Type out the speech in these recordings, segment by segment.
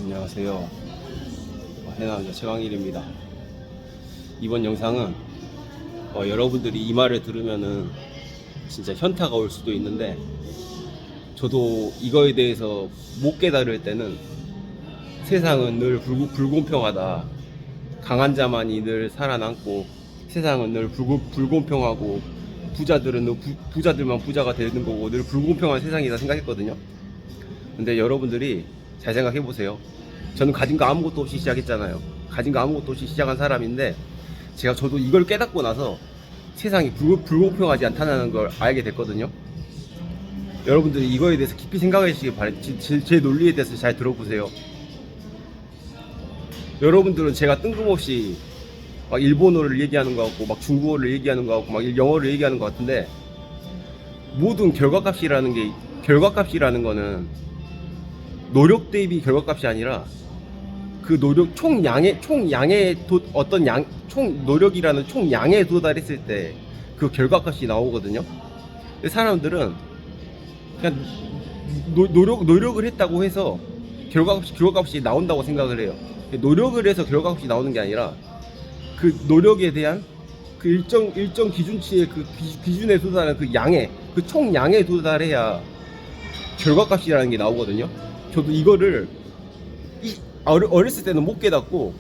안녕하세요. 해남자 최강일입니다. 이번 영상은 여러분들이 이 말을 들으면은 진짜 현타가 올 수도 있는데, 저도 이거에 대해서 못 깨달을 때는 세상은 늘 불공평하다, 강한 자만이 늘 살아남고 세상은 늘 불공평하고 부자들은 늘 부자들만 부자가 되는 거고 늘 불공평한 세상이다 생각했거든요. 근데 여러분들이 잘 생각해 보세요. 저는 가진 거 아무것도 없이 시작했잖아요. 가진 거 아무것도 없이 시작한 사람인데, 저도 이걸 깨닫고 나서 세상이 불공평하지 않다는 걸 알게 됐거든요. 여러분들이 이거에 대해서 깊이 생각해 주시기 바랍니다. 제 논리에 대해서 잘 들어보세요. 여러분들은 제가 뜬금없이 막 일본어를 얘기하는 것 같고 막 중국어를 얘기하는 것 같고 막 영어를 얘기하는 것 같은데, 모든 결과값이라는 거는 노력 대비 결과값이 아니라 그 노력 총 노력이라는 총량에 도달했을 때 그 결과값이 나오거든요. 근데 사람들은 그냥 노력을 했다고 해서 결과값이 나온다고 생각을 해요. 노력을 해서 결과값이 나오는 게 아니라 그 노력에 대한 그 일정 기준치의 그 기준에 도달하는 그 총량에 도달해야 결과값이라는 게 나오거든요. 저도 이거를 어렸을 때는 못 깨닫고,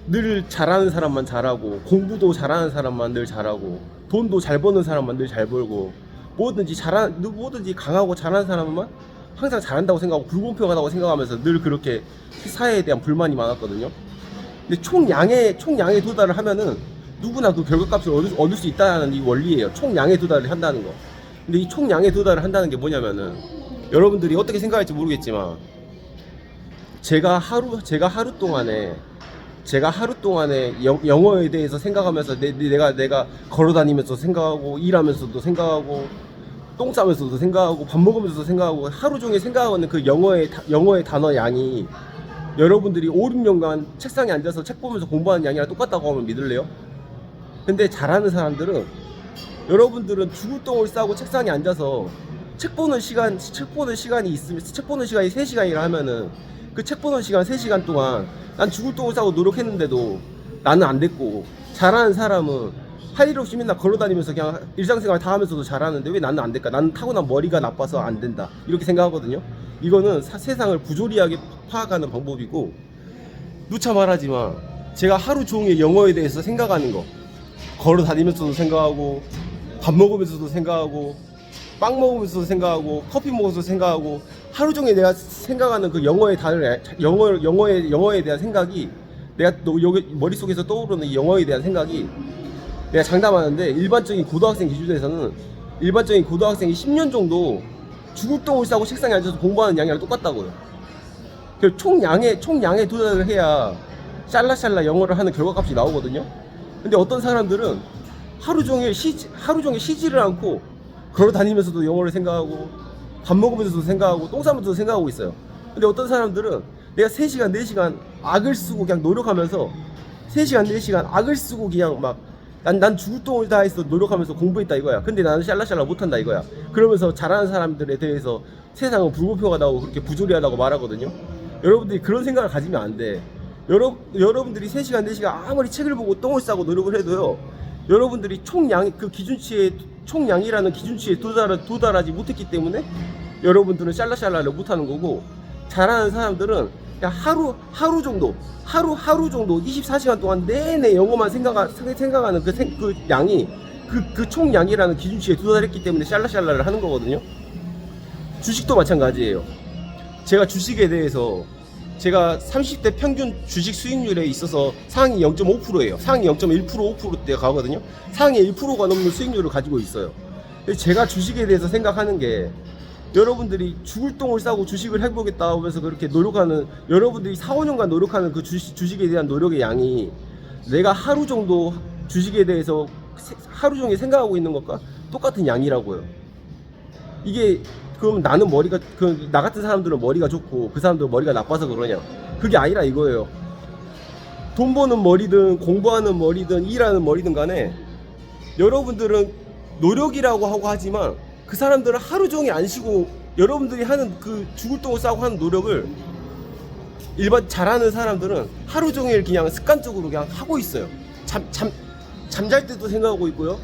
늘 잘하는 사람만 잘하고 공부도 잘하는 사람만 늘 잘하고 돈도 잘 버는 사람만 늘 잘 벌고 뭐든지 강하고 잘하는 사람만 항상 잘한다고 생각하고 불공평하다고 생각하면서 늘 그렇게 사회에 대한 불만이 많았거든요. 근데 총량에 도달을 하면은 누구나 그 결과값을 얻을 수 있다는 이 원리예요. 총량에 도달을 한다는 거. 근데 이 총량에 도달을 한다는 게 뭐냐면은, 여러분들이 어떻게 생각할지 모르겠지만, 제가 하루 동안에 영어에 대해서 생각하면서 내가 걸어다니면서 생각하고 일하면서도 생각하고 똥 싸면서도 생각하고 밥 먹으면서도 생각하고 하루 종일 생각하는 그 영어의 단어 양이 여러분들이 5, 6년간 책상에 앉아서 책 보면서 공부하는 양이랑 똑같다고 하면 믿을래요? 근데 잘하는 사람들은, 여러분들은 죽을 똥을 싸고 책상에 앉아서 책 보는 시간이 3시간이라 하면은, 그 책 보는 시간 3시간 동안 난 죽을 똥을 싸고 노력했는데도 나는 안 됐고, 잘하는 사람은 할 일 없이 맨날 걸어다니면서 그냥 일상생활 다 하면서도 잘하는데 왜 나는 안 될까? 나는 타고난 머리가 나빠서 안 된다, 이렇게 생각하거든요. 이거는 세상을 부조리하게 파악하는 방법이고, 누차 말하지만 제가 하루 종일 영어에 대해서 생각하는 거, 걸어다니면서도 생각하고 밥 먹으면서도 생각하고 빵 먹으면서도 생각하고 커피 먹으면서도 생각하고, 하루 종일 내가 생각하는 그 영어에 대한 생각이, 여기 머릿속에서 떠오르는 이 영어에 대한 생각이, 내가 장담하는데 일반적인 고등학생이 10년 정도 죽을 똥을 싸고 책상에 앉아서 공부하는 양이랑 똑같다고요. 총량에 도달을 해야 샬라샬라 영어를 하는 결과값이 나오거든요. 근데 어떤 사람들은 하루 종일 쉬지를 않고 걸어다니면서도 영어를 생각하고 밥 먹으면서도 생각하고 똥 싸면서도 생각하고 있어요. 근데 어떤 사람들은 내가 3시간 4시간 악을 쓰고 그냥 노력하면서 3시간 4시간 악을 쓰고 그냥 막 난 죽을 똥을 다 해서 노력하면서 공부했다 이거야. 근데 나는 샬라샬라 못한다 이거야. 그러면서 잘하는 사람들에 대해서 세상은 불공평하다고 그렇게 부조리하다고 말하거든요. 여러분들이 그런 생각을 가지면 안 돼. 여러분들이 3시간 4시간 아무리 책을 보고 똥을 싸고 노력을 해도요, 여러분들이 총량이라는 기준치에 도달하지 못했기 때문에 여러분들은 샬라샬라를 못하는 거고, 잘하는 사람들은 그냥 하루 정도 24시간 동안 내내 영어만 생각하는 그 양이 그 총량이라는 기준치에 도달했기 때문에 샬라샬라를 하는 거거든요. 주식도 마찬가지예요. 제가 주식에 대해서, 제가 30대 평균 주식 수익률에 있어서 상위 0.5%예요. 상위 0.1%, 5%대 가거든요. 상위 1%가 넘는 수익률을 가지고 있어요. 제가 주식에 대해서 생각하는 게, 여러분들이 죽을 똥을 싸고 주식을 해보겠다 하면서 그렇게 노력하는, 여러분들이 4, 5년간 노력하는 그 주식에 대한 노력의 양이, 내가 하루 정도 주식에 대해서 하루 종일 생각하고 있는 것과 똑같은 양이라고요. 이게 그럼 나 같은 사람들은 머리가 좋고 그 사람들은 머리가 나빠서 그러냐? 그게 아니라 이거예요. 돈 버는 머리든 공부하는 머리든 일하는 머리든 간에, 여러분들은 노력이라고 하고 하지만 그 사람들은 하루 종일 안 쉬고 여러분들이 하는 그 죽을 똥을 싸고 하는 노력을 일반 잘하는 사람들은 하루 종일 그냥 습관적으로 그냥 하고 있어요. 잠잘 때도 생각하고 있고요.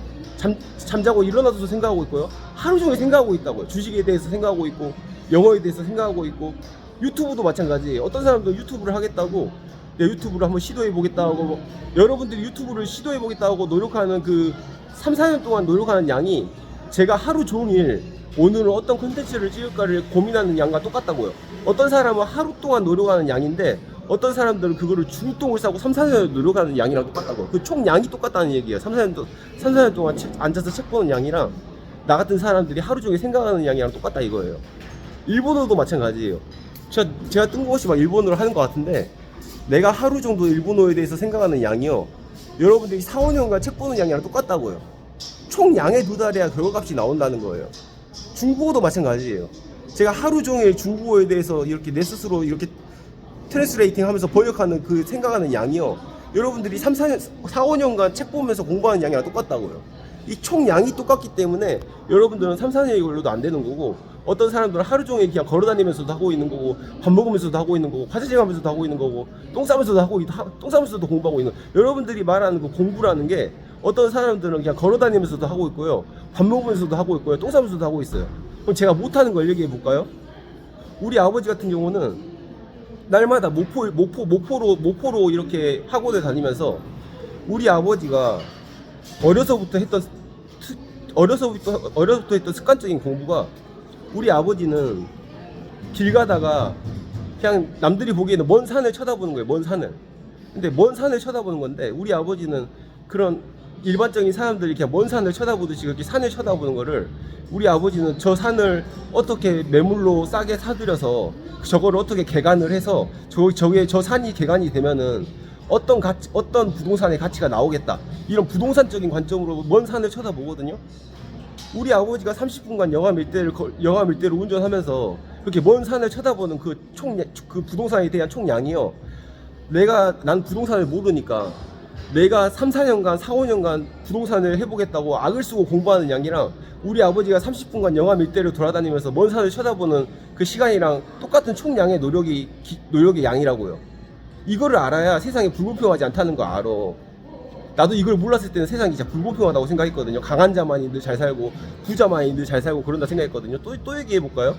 잠자고 일어나서도 생각하고 있고요. 하루 종일 생각하고 있다고요. 주식에 대해서 생각하고 있고, 영어에 대해서 생각하고 있고, 유튜브도 마찬가지예요. 어떤 사람도 유튜브를 하겠다고, 내 유튜브를 한번 시도해 보겠다고, 여러분들이 유튜브를 시도해 보겠다고 노력하는 그 3, 4년 동안 노력하는 양이 제가 하루 종일 오늘은 어떤 콘텐츠를 찍을까를 고민하는 양과 똑같다고요. 어떤 사람은 하루 동안 노력하는 양인데 어떤 사람들은 그거를 중통을 싸고 3, 4년 노력하는 양이랑 똑같다고요. 그 총 양이 똑같다는 얘기예요. 3, 4년 동안 앉아서 책 보는 양이랑 나 같은 사람들이 하루 종일 생각하는 양이랑 똑같다 이거예요. 일본어도 마찬가지예요. 제가 뜬금없이 막 일본어를 하는 것 같은데 내가 하루 정도 일본어에 대해서 생각하는 양이요. 여러분들이 4, 5년간 책 보는 양이랑 똑같다고요. 총 양에 도달해야 결과값이 나온다는 거예요. 중국어도 마찬가지예요. 제가 하루 종일 중국어에 대해서 이렇게 내 스스로 이렇게 트랜스레이팅 하면서 번역하는 그 생각하는 양이요. 여러분들이 4, 5년간 책 보면서 공부하는 양이랑 똑같다고요. 이 총 양이 똑같기 때문에 여러분들은 3, 4년이 걸려도 안 되는 거고 어떤 사람들은 하루 종일 그냥 걸어다니면서도 하고 있는 거고 밥 먹으면서도 하고 있는 거고 화장실 가면서도 하고 있는 거고 똥 싸면서도 공부하고 있는 거예요. 여러분들이 말하는 그 공부라는 게 어떤 사람들은 그냥 걸어다니면서도 하고 있고요. 밥 먹으면서도 하고 있고요. 똥 싸면서도 하고 있어요. 그럼 제가 못하는 걸 얘기해 볼까요? 우리 아버지 같은 경우는 날마다 목포로 이렇게 학원에 다니면서 우리 아버지가 어려서부터 했던 습관적인 공부가 우리 아버지는 길 가다가 그냥 남들이 보기에는 먼 산을 쳐다보는 거예요. 먼 산을. 근데 먼 산을 쳐다보는 건데 우리 아버지는 그런 일반적인 사람들이 그냥 먼 산을 쳐다보듯이 그렇게 산을 쳐다보는 거를 우리 아버지는 저 산을 어떻게 매물로 싸게 사들여서 저거를 어떻게 개간을 해서 저 산이 개간이 되면은 어떤 부동산의 가치가 나오겠다. 이런 부동산적인 관점으로 먼 산을 쳐다보거든요. 우리 아버지가 30분간 여가 밀대를 운전하면서 그렇게 먼 산을 쳐다보는 그 부동산에 대한 총량이요. 난 부동산을 모르니까 내가 3, 4년간, 4, 5년간 부동산을 해보겠다고 악을 쓰고 공부하는 양이랑 우리 아버지가 30분간 영화 밀대를 돌아다니면서 먼 산을 쳐다보는 그 시간이랑 똑같은 총량의 노력의 양이라고요. 이거를 알아야 세상이 불공평하지 않다는 거 알아. 나도 이걸 몰랐을 때는 세상이 진짜 불공평하다고 생각했거든요. 강한 자만이 늘 잘 살고 부자만이 늘 잘 살고 그런다 생각했거든요. 또 얘기해 볼까요?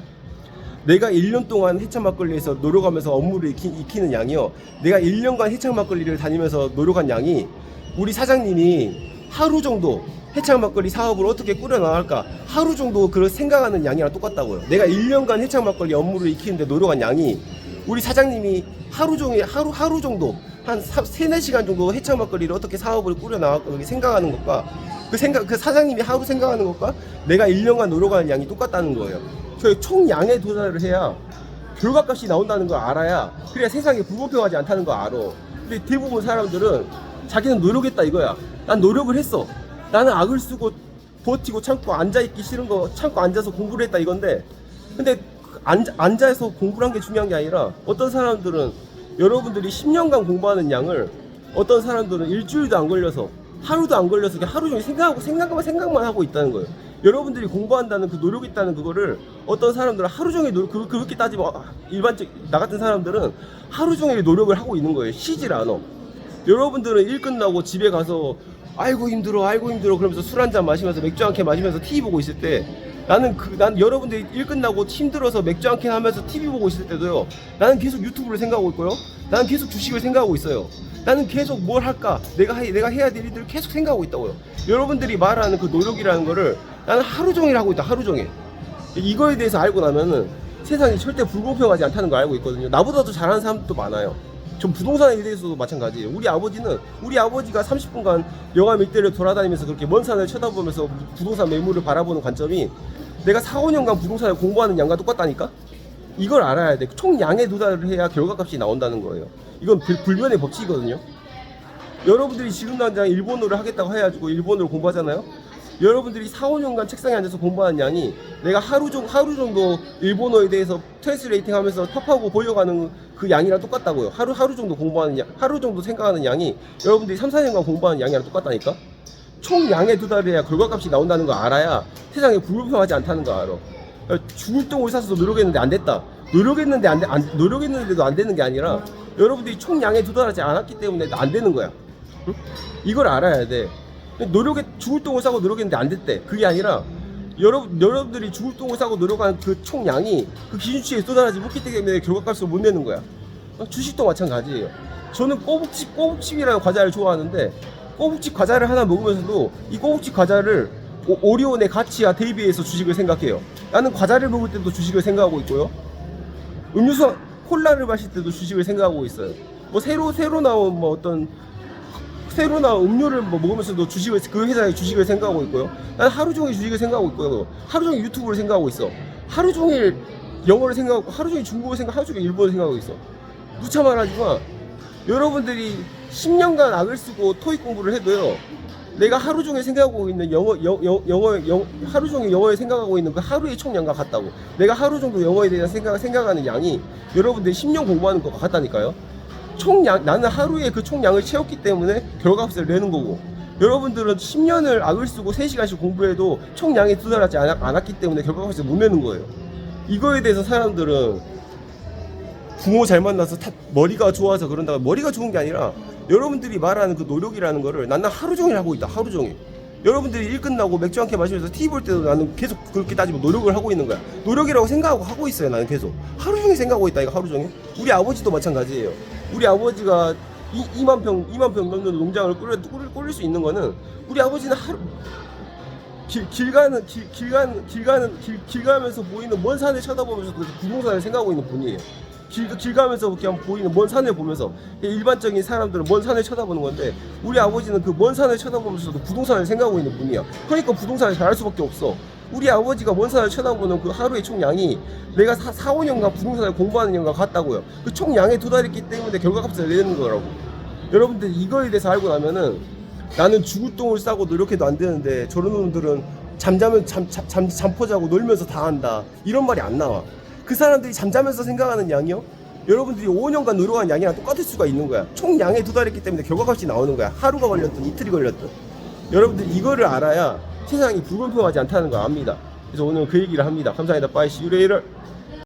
내가 1년 동안 해창 막걸리에서 노력하면서 업무를 익히는 양이요. 내가 1년간 해창 막걸리를 다니면서 노력한 양이 우리 사장님이 하루 정도 해창 막걸리 사업을 어떻게 꾸려나갈까 하루 정도 그걸 생각하는 양이랑 똑같다고요. 내가 1년간 해창 막걸리 업무를 익히는데 노력한 양이 우리 사장님이 하루 정도 한 3, 4시간 정도 해창 막걸리를 어떻게 사업을 꾸려나갈까 그렇게 생각하는 것과 그 사장님이 하루 생각하는 것과 내가 1년간 노력하는 양이 똑같다는 거예요. 저희 총 양에 도달을 해야 결과값이 나온다는 걸 알아야 그래야 세상이 불공평하지 않다는 걸 알아. 근데 대부분 사람들은 자기는 노력했다 이거야. 난 노력을 했어. 나는 악을 쓰고 버티고 참고 앉아있기 싫은 거 참고 앉아서 공부를 했다 이건데 근데 앉아서 공부를 한 게 중요한 게 아니라 어떤 사람들은 여러분들이 10년간 공부하는 양을 어떤 사람들은 일주일도 안 걸려서 하루도 안 걸려서 그냥 하루 종일 생각만 하고 있다는 거예요. 여러분들이 공부한다는 그 노력이 있다는 그거를 어떤 사람들은 하루 종일 그렇게 따지면 나 같은 사람들은 하루 종일 노력을 하고 있는 거예요. 쉬질 않아. 여러분들은 일 끝나고 집에 가서 아이고 힘들어 그러면서 술 한잔 마시면서 맥주 한 캔 마시면서 TV 보고 있을 때 나는 여러분들이 일 끝나고 힘들어서 맥주 한 캔 하면서 TV 보고 있을 때도요. 나는 계속 유튜브를 생각하고 있고요. 나는 계속 주식을 생각하고 있어요. 나는 계속 뭘 할까? 내가 해야 될 일들을 계속 생각하고 있다고요. 여러분들이 말하는 그 노력이라는 거를 나는 하루 종일 하고 있다. 하루 종일. 이거에 대해서 알고 나면은 세상이 절대 불공평하지 않다는 걸 알고 있거든요. 나보다도 잘하는 사람도 많아요. 전 부동산에 대해서도 마찬가지예요. 우리 아버지가 30분간 영화 밀대를 돌아다니면서 그렇게 먼 산을 쳐다보면서 부동산 매물을 바라보는 관점이 내가 4, 5년간 부동산을 공부하는 양과 똑같다니까? 이걸 알아야 돼. 총 양에 도달을 해야 결과값이 나온다는 거예요. 이건 불변의 법칙이거든요. 여러분들이 지금 당장 일본어를 하겠다고 해가지고 일본어를 공부하잖아요. 여러분들이 4, 5년간 책상에 앉아서 공부하는 양이 내가 하루 정도 일본어에 대해서 트랜스레이팅 하면서 팝하고 보여가는 그 양이랑 똑같다고요. 하루 정도 공부하는 양, 하루 정도 생각하는 양이 여러분들이 3, 4년간 공부하는 양이랑 똑같다니까? 총 양에 도달해야 결과값이 나온다는 거 알아야 세상에 불공평하지 않다는 거 알아. 죽을 똥을 싸서 노력했는데 안 됐다. 노력했는데도 안 되는 게 아니라 여러분들이 총량에 도달하지 않았기 때문에 안 되는 거야. 응? 이걸 알아야 돼. 죽을 똥을 싸고 노력했는데 안 됐대. 그게 아니라 여러분들이 죽을 똥을 싸고 노력한 그 총량이 그 기준치에 도달하지 못했기 때문에 결과값을 못 내는 거야. 주식도 마찬가지예요. 저는 꼬북칩이라는 과자를 좋아하는데 꼬북칩 과자를 하나 먹으면서도 이 꼬북칩 과자를 오리온의 가치와 대비해서 주식을 생각해요. 나는 과자를 먹을 때도 주식을 생각하고 있고요. 음료수 콜라를 마실 때도 주식을 생각하고 있어요. 뭐 새로 나온 뭐 어떤 새로 나온 음료를 뭐 먹으면서도 그 회사의 주식을 생각하고 있고요. 나는 하루 종일 주식을 생각하고 있고요. 하루 종일 유튜브를 생각하고 있어. 하루 종일 영어를 생각하고 하루 종일 중국어를 생각하고 하루 종일 일본어를 생각하고 있어. 누차 말하지만 여러분들이 10년간 악을 쓰고 토익 공부를 해도요. 내가 하루 종일 생각하고 있는 하루 종일 영어에 생각하고 있는 그 하루의 총량과 같다고. 내가 하루 정도 영어에 대해서 생각하는 양이 여러분들이 10년 공부하는 것과 같다니까요. 나는 하루에 그 총량을 채웠기 때문에 결과값을 내는 거고, 여러분들은 10년을 악을 쓰고 3시간씩 공부해도 총량에 도달하지 않았기 때문에 결과값을 못 내는 거예요. 이거에 대해서 사람들은 부모 잘 만나서 머리가 좋아서 그런다고, 머리가 좋은 게 아니라 여러분들이 말하는 그 노력이라는 거를 나는 하루 종일 하고 있다. 하루 종일. 여러분들이 일 끝나고 맥주 한 캔 마시면서 TV 볼 때도 나는 계속 그렇게 따지면 노력을 하고 있는 거야. 노력이라고 생각하고 하고 있어요. 나는 계속 하루 종일 생각하고 있다. 이거 하루 종일. 우리 아버지도 마찬가지예요. 우리 아버지가 2만 평 넘는 농장을 꾸릴 수 있는 거는 우리 아버지는 하루 길 가면서 보이는 먼 산을 쳐다보면서 부동산을 생각하고 있는 분이에요. 길 가면서 그냥 보이는 먼 산을 보면서, 일반적인 사람들은 먼 산을 쳐다보는 건데 우리 아버지는 그 먼 산을 쳐다보면서도 부동산을 생각하고 있는 분이야. 그러니까 부동산을 잘할 수밖에 없어. 우리 아버지가 먼 산을 쳐다보는 그 하루의 총량이 내가 4-5년간 부동산을 공부하는 년과 같다고요. 그 총량에 도달했기 때문에 결과값을 내는 거라고. 여러분들 이거에 대해서 알고 나면은 나는 죽을 똥을 싸고 노력해도 안 되는데 저런 놈들은 잠자면 잠포 자고 놀면서 다 한다. 이런 말이 안 나와. 그 사람들이 잠자면서 생각하는 양이요? 여러분들이 5년간 노력한 양이랑 똑같을 수가 있는 거야. 총량에 도달했기 때문에 결과값이 나오는 거야. 하루가 걸렸든 이틀이 걸렸든. 여러분들 이거를 알아야 세상이 불공평하지 않다는 거 압니다. 그래서 오늘 그 얘기를 합니다. 감사합니다. Bye. See you later.